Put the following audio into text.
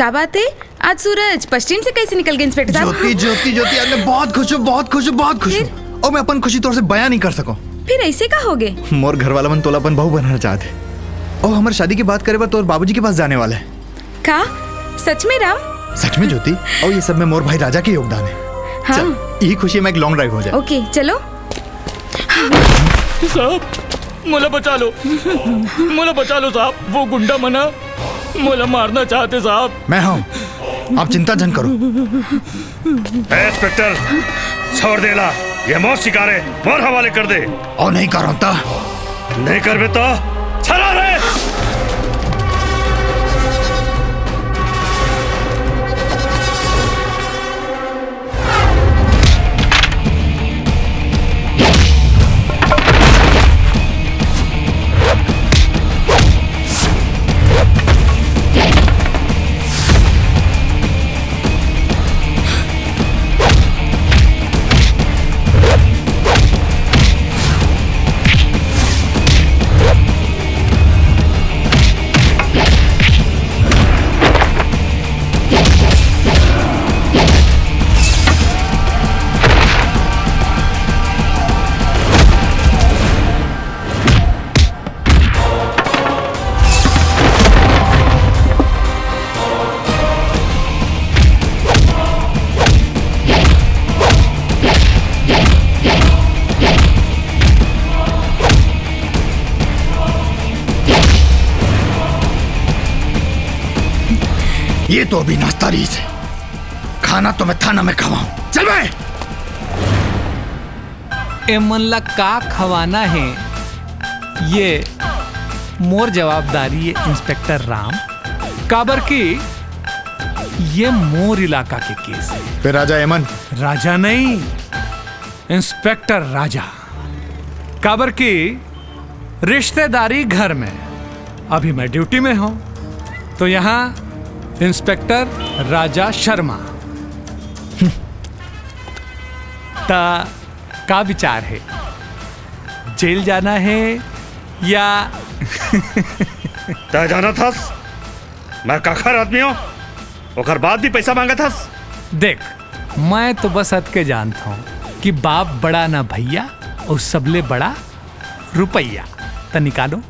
क्या बात है? आज सूरज पश्चिम से कैसे निकल गए इंस्पेक्टर साहब? ज्योति ज्योति ज्योति, आज मैं बहुत खुश हूँ, बहुत खुश हूँ, बहुत खुश हूँ। और मैं अपन खुशी तौर से बयां नहीं कर सकूं। फिर ऐसे का हो गए? मोर घर वाला मन तोलापन बहू बनना चाहते और हमारे शादी की बात करे बार तो बाबूजी के पास जाने वाला है। का सच में राम? सच में ज्योति, और ये सब में मोर भाई राजा के योगदान है। हाँ। चल, यही खुशी में एक लॉन्ग ड्राइव हो जाए। ओके चलो। साहब मोला बचा लो, मोला बचा लो साहब, वो गुंडा मना मोला मारना चाहते साहब। मैं हूँ, आप चिंता जन करो। इंस्पेक्टर छोड़ देला, ये मोर शिकार है, मोर हवाले कर दे। और नहीं करो तो नहीं कर तो चला रे। ये तो अभी नाश्ता रही है, खाना तो मैं थाना में खवाऊं। चल भाई। एमन का खवाना है ये मोर जवाबदारी है इंस्पेक्टर राम। काबर की ये मोर इलाका के केस है। फिर राजा एमन? राजा नहीं, इंस्पेक्टर राजा। काबर की रिश्तेदारी घर में, अभी मैं ड्यूटी में हूं तो यहां इंस्पेक्टर राजा शर्मा। का विचार है, जेल जाना है या तय जाना था? मैं काखर आदमी हूँ, ओकर बाद भी पैसा मांगा था। देख, मैं तो बस हद के जानता हूँ कि बाप बड़ा ना भैया और सबले बड़ा रुपया। तो निकालो।